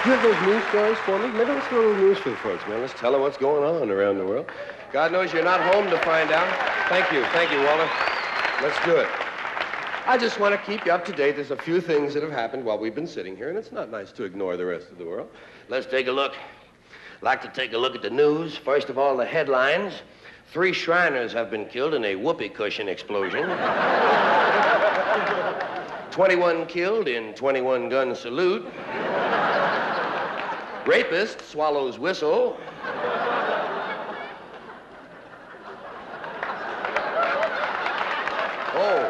You have those news stories for me? Maybe let's do a little news for the folks, man. Let's tell them what's going on around the world. God knows you're not home to find out. Thank you, Walter. Let's do it. I just want to keep you up to date. There's a few things that have happened while we've been sitting here, and it's not nice to ignore the rest of the world. Let's take a look. I'd like to take a look at the news. First of all, the headlines. 3 Shriners have been killed in a whoopee cushion explosion. 21 killed in 21-gun salute. Rapist swallows whistle. Oh.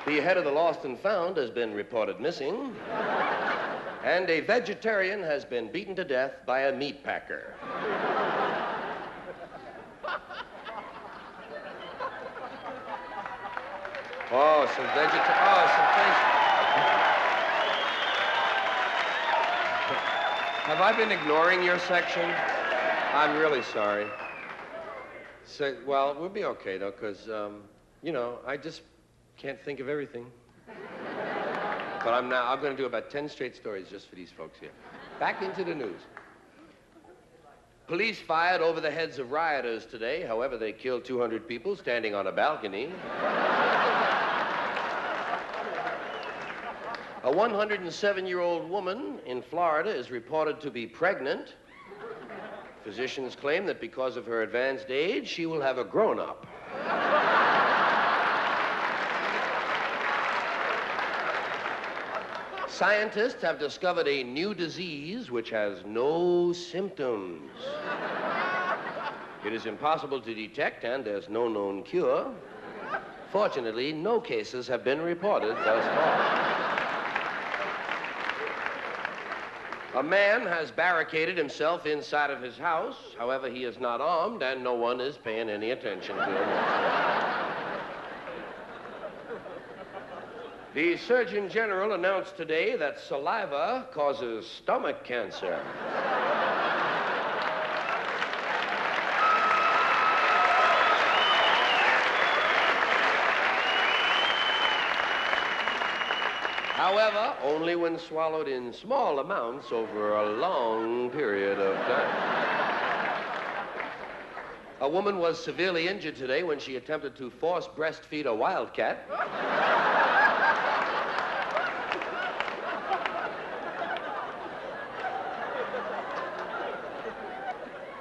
The head of the lost and found has been reported missing. And a vegetarian has been beaten to death by a meat packer. Oh, some things. Have I been ignoring your section? I'm really sorry. So, well, we'll be okay, though, because, I just can't think of everything. But I'm going to do about 10 straight stories just for these folks here. Back into the news. Police fired over the heads of rioters today. However, they killed 200 people standing on a balcony. A 107-year-old woman in Florida is reported to be pregnant. Physicians claim that because of her advanced age, she will have a grown-up. Scientists have discovered a new disease which has no symptoms. It is impossible to detect, and there's no known cure. Fortunately, no cases have been reported thus far. A man has barricaded himself inside of his house. However, he is not armed, and no one is paying any attention to him. The Surgeon General announced today that saliva causes stomach cancer. However, only when swallowed in small amounts over a long period of time. A woman was severely injured today when she attempted to force breastfeed a wildcat.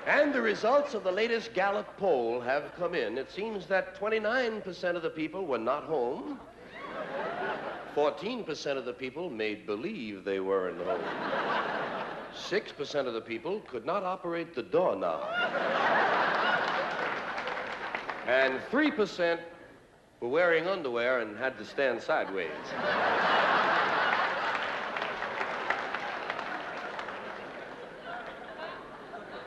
And the results of the latest Gallup poll have come in. It seems that 29% of the people were not home. 14% of the people made believe they weren't home. 6% of the people could not operate the doorknob. And 3% were wearing underwear and had to stand sideways.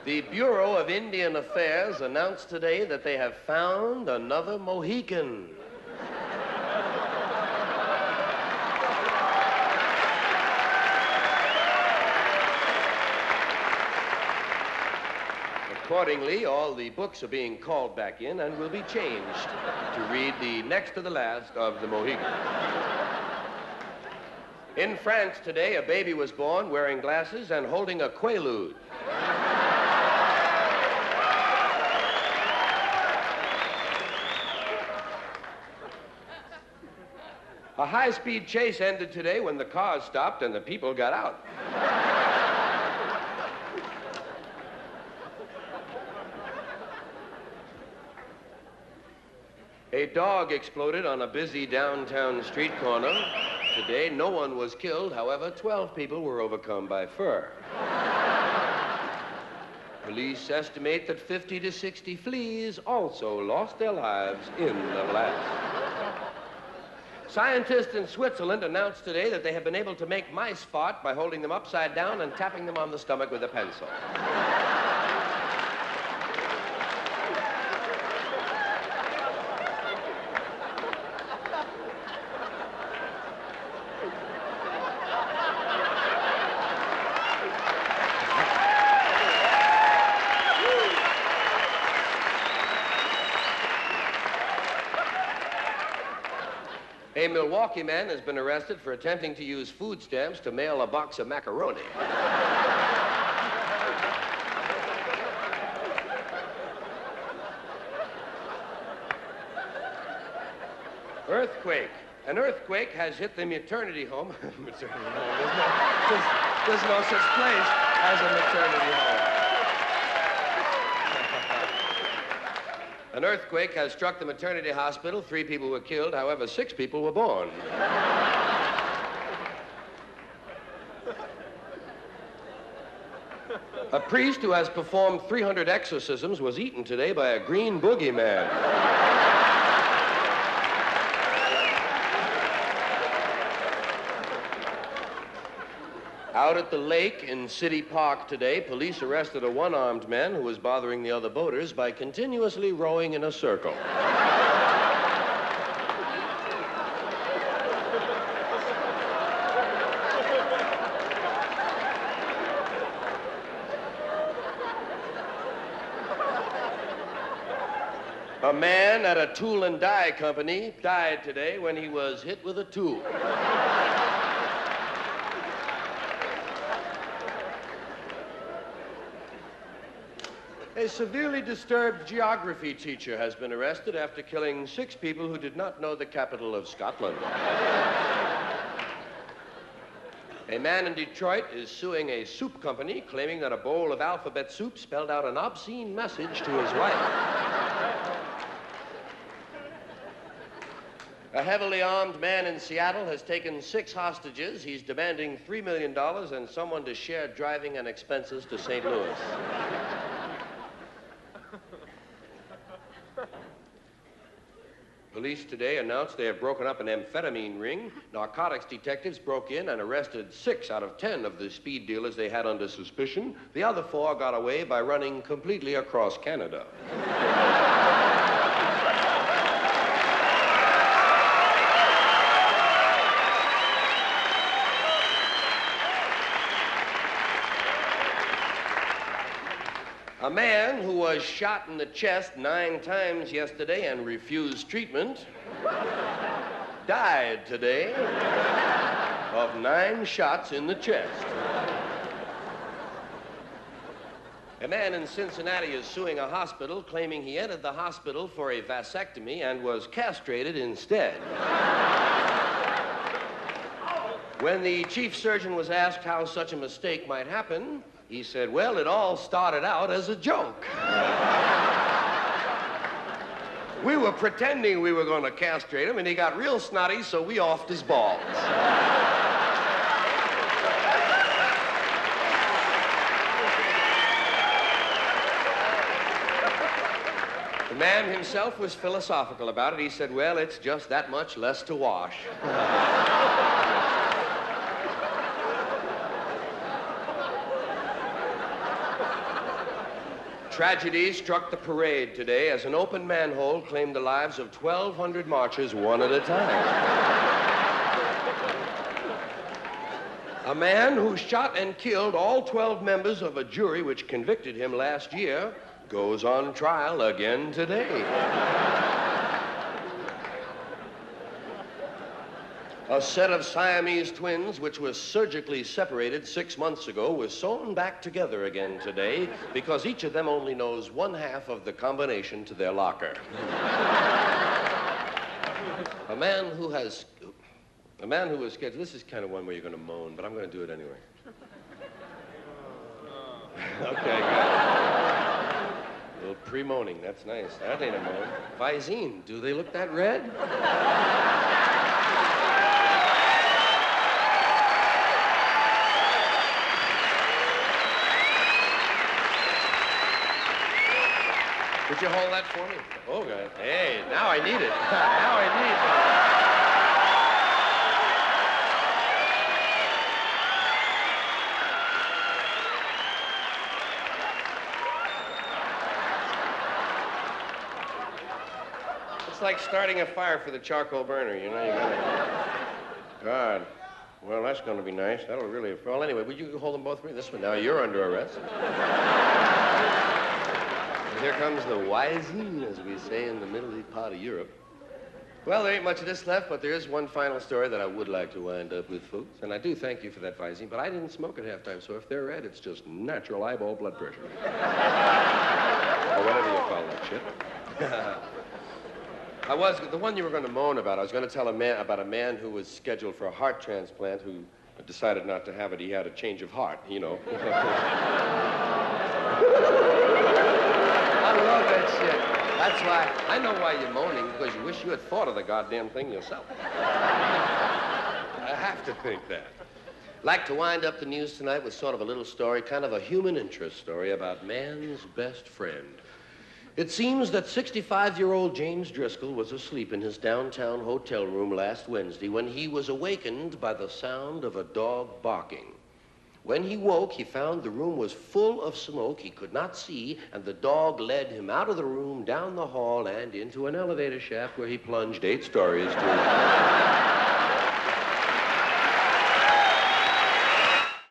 The Bureau of Indian Affairs announced today that they have found another Mohican. Accordingly, all the books are being called back in and will be changed to read the next to the last of the Mohicans. In France today, a baby was born wearing glasses and holding a quaalude. A high-speed chase ended today when the cars stopped and the people got out. A dog exploded on a busy downtown street corner. Today, no one was killed. However, 12 people were overcome by fur. Police estimate that 50 to 60 fleas also lost their lives in the blast. Scientists in Switzerland announced today that they have been able to make mice fart by holding them upside down and tapping them on the stomach with a pencil. A Milwaukee man has been arrested for attempting to use food stamps to mail a box of macaroni. Earthquake. An earthquake has hit the maternity home. Maternity home. There's no such place as a maternity home. An earthquake has struck the maternity hospital. 3 people were killed. However, 6 people were born. A priest who has performed 300 exorcisms was eaten today by a green boogeyman. Out at the lake in City Park today, police arrested a one-armed man who was bothering the other boaters by continuously rowing in a circle. A man at a tool and die company died today when he was hit with a tool. A severely disturbed geography teacher has been arrested after killing 6 people who did not know the capital of Scotland. A man in Detroit is suing a soup company, claiming that a bowl of alphabet soup spelled out an obscene message to his wife. A heavily armed man in Seattle has taken 6 hostages. He's demanding $3 million and someone to share driving and expenses to St. Louis. Police today announced they have broken up an amphetamine ring. Narcotics detectives broke in and arrested 6 out of 10 of the speed dealers they had under suspicion. The other 4 got away by running completely across Canada. A man who was shot in the chest 9 times yesterday and refused treatment died today of 9 shots in the chest. A man in Cincinnati is suing a hospital, claiming he entered the hospital for a vasectomy and was castrated instead. When the chief surgeon was asked how such a mistake might happen, he said, well, it all started out as a joke. We were pretending we were going to castrate him, and he got real snotty, so we offed his balls. The man himself was philosophical about it. He said, well, it's just that much less to wash. Tragedy struck the parade today as an open manhole claimed the lives of 1,200 marchers one at a time. A man who shot and killed all 12 members of a jury which convicted him last year goes on trial again today. A set of Siamese twins, which was surgically separated 6 months ago, was sewn back together again today because each of them only knows 1/2 of the combination to their locker. A man who was scheduled, this is kind of one where you're going to moan, but I'm going to do it anyway. Okay, good. A little pre-moaning, that's nice. That ain't a moan. Visine, do they look that red? Would you hold that for me? Oh, God. Hey, now I need it. Now I need it. It's like starting a fire for the charcoal burner, you know? You gotta... God. Well, that's going to be nice. That'll really... Well, anyway, would you hold them both for me? This one. Now, you're under arrest. Here comes the Wisine, as we say in the middle part of Europe. Well, there ain't much of this left, but there is one final story that I would like to wind up with, folks. And I do thank you for that Visine, but I didn't smoke at halftime, so if they're red, it's just natural eyeball blood pressure. Or whatever you call that shit. The one you were going to moan about, I was going to tell about a man who was scheduled for a heart transplant who decided not to have it. He had a change of heart, you know. I love that shit. That's why, I know why you're moaning, because you wish you had thought of the goddamn thing yourself. I have to think that. Like to wind up the news tonight with sort of a little story, kind of a human interest story about man's best friend. It seems that 65-year-old James Driscoll was asleep in his downtown hotel room last Wednesday when he was awakened by the sound of a dog barking. When he woke, he found the room was full of smoke he could not see, and the dog led him out of the room, down the hall, and into an elevator shaft where he plunged 8 stories to...